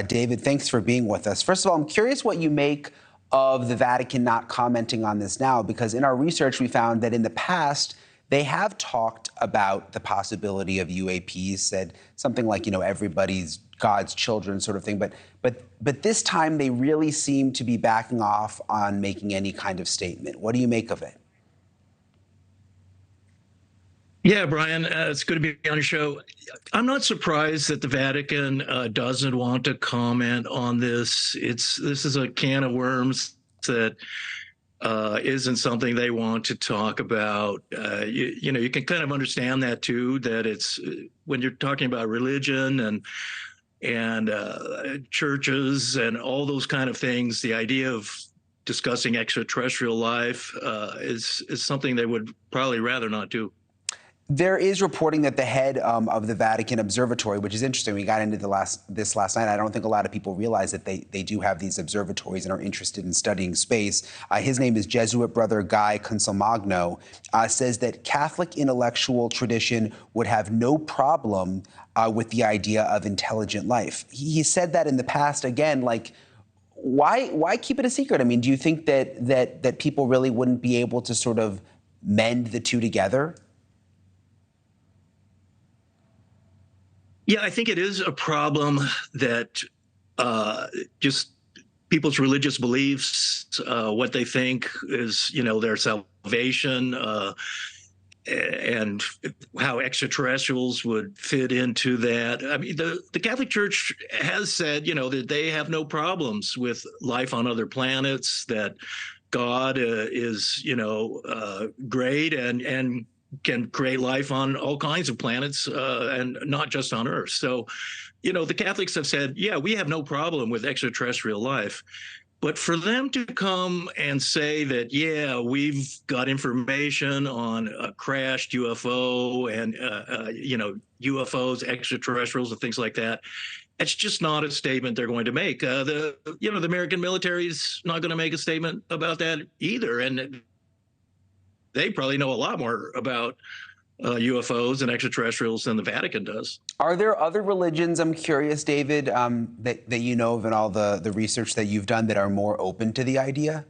David, thanks for being with us. First of all, I'm curious what you make of the Vatican not commenting on this now, because in our research, we found that in the past, they have talked about the possibility of UAPs, said something like, everybody's God's children sort of thing. But this time, they really seem to be backing off on making any kind of statement. What do you make of it? Yeah, Brian, it's good to be on your show. I'm not surprised that the Vatican doesn't want to comment on this. This is a can of worms that isn't something they want to talk about. You can kind of understand that too. That it's when you're talking about religion and churches and all those kind of things, the idea of discussing extraterrestrial life is something they would probably rather not do. There is reporting that the head of the Vatican Observatory, which is interesting, we got into this last night. I don't think a lot of people realize that they do have these observatories and are interested in studying space. His name is Jesuit Brother Guy Consolmagno, says that Catholic intellectual tradition would have no problem with the idea of intelligent life. He said that in the past. Again, like, why keep it a secret? I mean, do you think that people really wouldn't be able to sort of mend the two together? Yeah, I think it is a problem that just people's religious beliefs, what they think is, their salvation, and how extraterrestrials would fit into that. I mean, the Catholic Church has said, that they have no problems with life on other planets, that God is, great and can create life on all kinds of planets and not just on Earth. So, the Catholics have said, yeah, we have no problem with extraterrestrial life. But for them to come and say that, yeah, we've got information on a crashed UFO and, UFOs, extraterrestrials and things like that, it's just not a statement they're going to make. The American military is not going to make a statement about that either. And they probably know a lot more about UFOs and extraterrestrials than the Vatican does. Are there other religions, I'm curious, David, that you know of in all the research that you've done that are more open to the idea?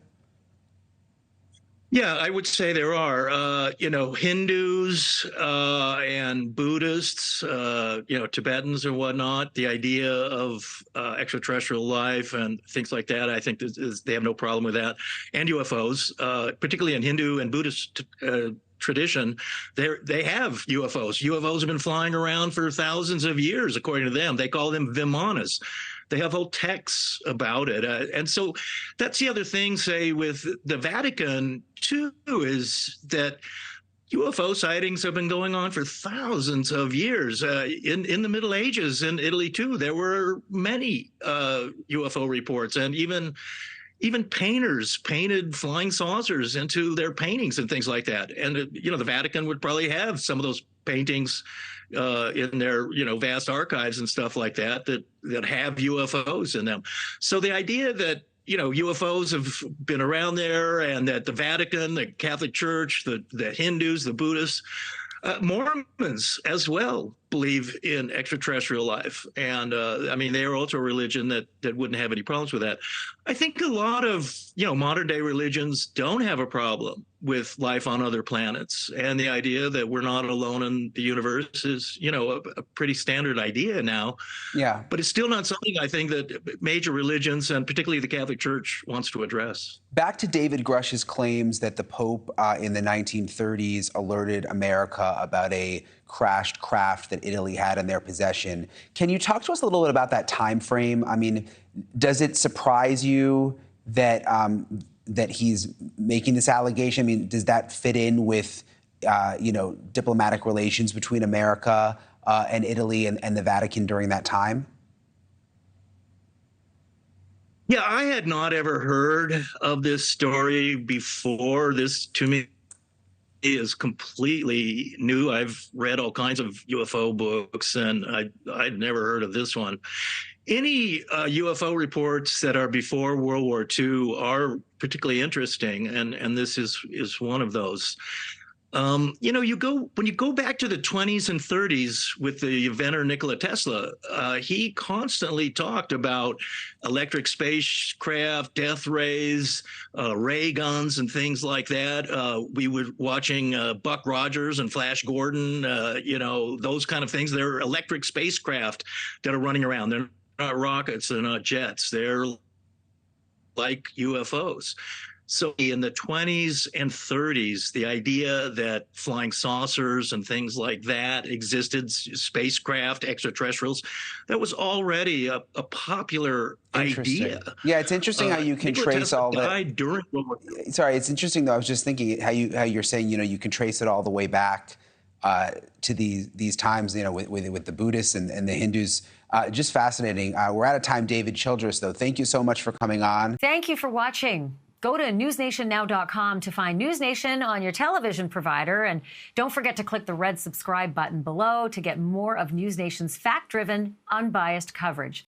Yeah, I would say there are, Hindus and Buddhists, Tibetans and whatnot. The idea of extraterrestrial life and things like that, I think they have no problem with that. And UFOs, particularly in Hindu and Buddhist tradition, they have UFOs. UFOs have been flying around for thousands of years, according to them. They call them Vimanas. They have whole texts about it. And so that's the other thing, say, with the Vatican, too, is that UFO sightings have been going on for thousands of years. In the Middle Ages in Italy, too, there were many UFO reports, and even painters painted flying saucers into their paintings and things like that. And, the Vatican would probably have some of those paintings in their, vast archives and stuff like that have UFOs in them. So the idea that, UFOs have been around there and that the Vatican, the Catholic Church, the Hindus, the Buddhists, Mormons as well believe in extraterrestrial life. And they are also a religion that wouldn't have any problems with that. I think a lot of, modern day religions don't have a problem with life on other planets. And the idea that we're not alone in the universe is, a pretty standard idea now. Yeah. But it's still not something I think that major religions, and particularly the Catholic Church, wants to address. Back to David Grusch's claims that the Pope in the 1930s alerted America about a crashed craft that Italy had in their possession. Can you talk to us a little bit about that time frame? I mean, does it surprise you that that he's making this allegation? I mean, does that fit in with diplomatic relations between America and Italy and the Vatican during that time? Yeah, I had not ever heard of this story before. This, to me, is completely new. I've read all kinds of UFO books, and I'd never heard of this one. Any UFO reports that are before World War II are particularly interesting, and this is one of those. When you go back to the 20s and 30s with the inventor Nikola Tesla, he constantly talked about electric spacecraft, death rays, ray guns, and things like that. We were watching Buck Rogers and Flash Gordon, those kind of things. They're electric spacecraft that are running around. They're not rockets, they're not jets. They're like UFOs. So in the 20s and 30s, the idea that flying saucers and things like that existed, spacecraft, extraterrestrials, that was already a popular idea. Yeah, it's interesting how you can trace all that. During World War II. Sorry, it's interesting though. I was just thinking how you're saying you can trace it all the way back to these times with the Buddhists and the Hindus. Just fascinating. We're out of time. David Childress, though, thank you so much for coming on. Thank you for watching. Go to newsnationnow.com to find NewsNation on your television provider. And don't forget to click the red subscribe button below to get more of NewsNation's fact-driven, unbiased coverage.